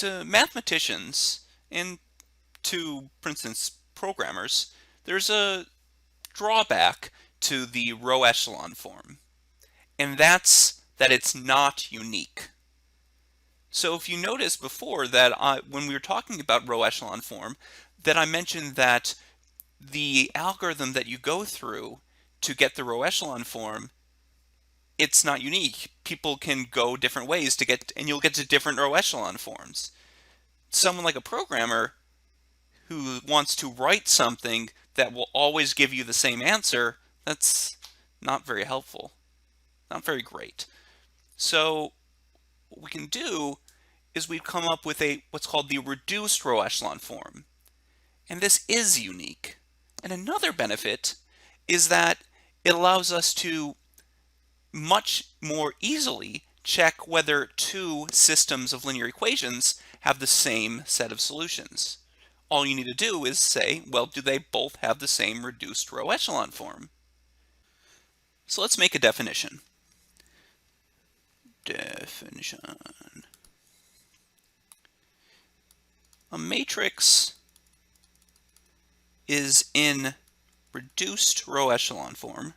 to mathematicians and to, for instance, programmers, there's a drawback to the row echelon form, and that's that it's not unique. So if you notice before that when we were talking about row echelon form, that I mentioned that the algorithm that you go through to get the row echelon form, it's not unique. People can go different ways to get, and you'll get to different row echelon forms. Someone like a programmer who wants to write something that will always give you the same answer, that's not very helpful, not very great. So what we can do is we come up with what's called the reduced row echelon form. And this is unique. And another benefit is that it allows us to much more easily check whether two systems of linear equations have the same set of solutions. All you need to do is say, well, do they both have the same reduced row echelon form? So let's make a definition. Definition. A matrix is in reduced row echelon form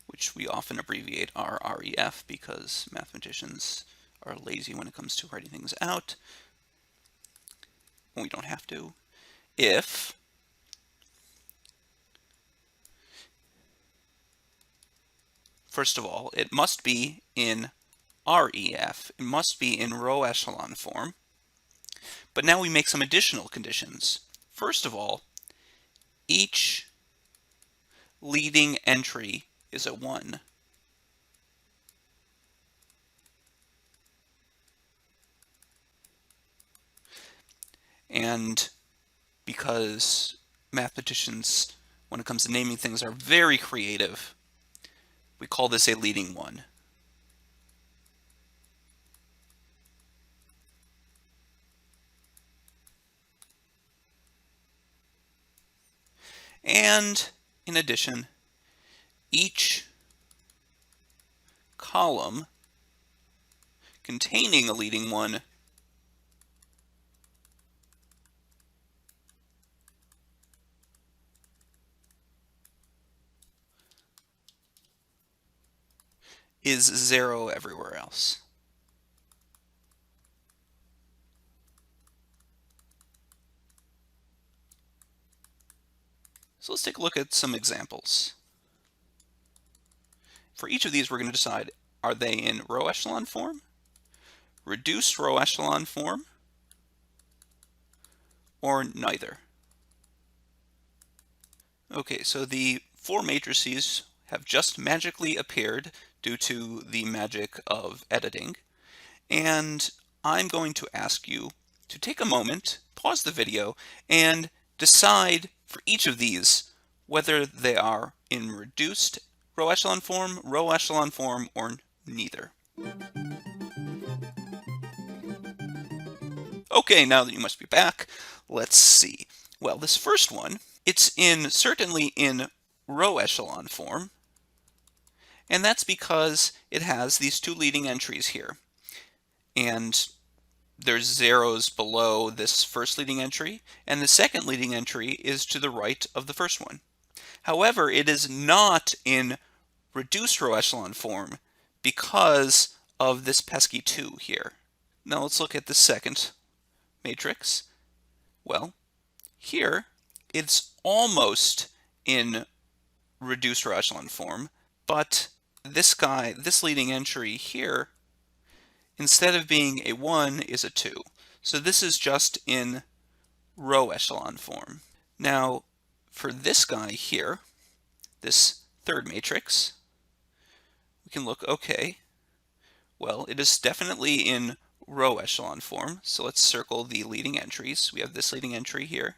which we often abbreviate RREF because mathematicians are lazy when it comes to writing things out. We don't have to. If first of all, it must be in REF. It must be in row echelon form. But now we make some additional conditions. First of all, each leading entry is a 1. And because mathematicians, when it comes to naming things, are very creative, we call this a leading 1. And in addition, each column containing a leading 1 is 0 everywhere else. So let's take a look at some examples. For each of these, we're going to decide, are they in row echelon form, reduced row echelon form, or neither? Okay, so the 4 matrices have just magically appeared due to the magic of editing. And I'm going to ask you to take a moment, pause the video, and decide for each of these whether they are in reduced row echelon form, or neither. Okay, now that you must be back, let's see. Well, this first one, it's certainly in row echelon form, and that's because it has these 2 leading entries here. And there's zeros below this first leading entry, and the second leading entry is to the right of the first one. However, it is not in reduced row echelon form because of this pesky 2 here. Now let's look at the second matrix. Well, here it's almost in reduced row echelon form, but this leading entry here, instead of being a 1, is a 2. So this is just in row echelon form. Now, for this guy here, this third matrix, we can look, okay, well, it is definitely in row echelon form. So let's circle the leading entries. We have this leading entry here,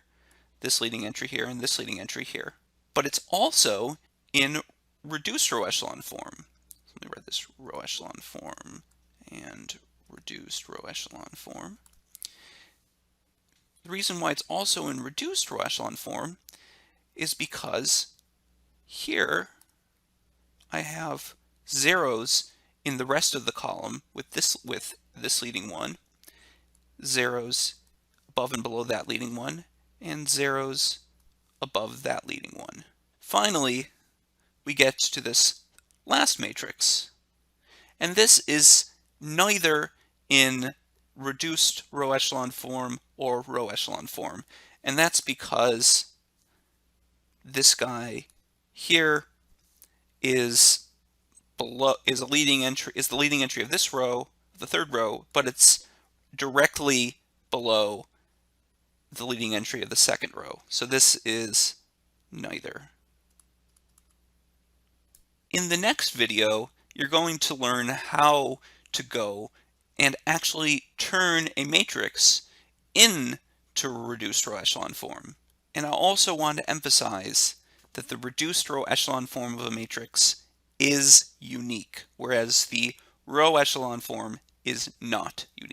this leading entry here, and this leading entry here. But it's also in reduced row echelon form. So let me write this row echelon form and reduced row echelon form. The reason why it's also in reduced row echelon form is because here I have zeros in the rest of the column with this leading one, zeros above and below that leading one, and zeros above that leading one. Finally, we get to this last matrix, and this is neither in reduced row echelon form or row echelon form, and that's because this guy here is the leading entry of this row, the third row, but it's directly below the leading entry of the second row. So this is neither. In the next video, you're going to learn how to go and actually turn a matrix into reduced row echelon form. And I also want to emphasize that the reduced row echelon form of a matrix is unique, whereas the row echelon form is not unique.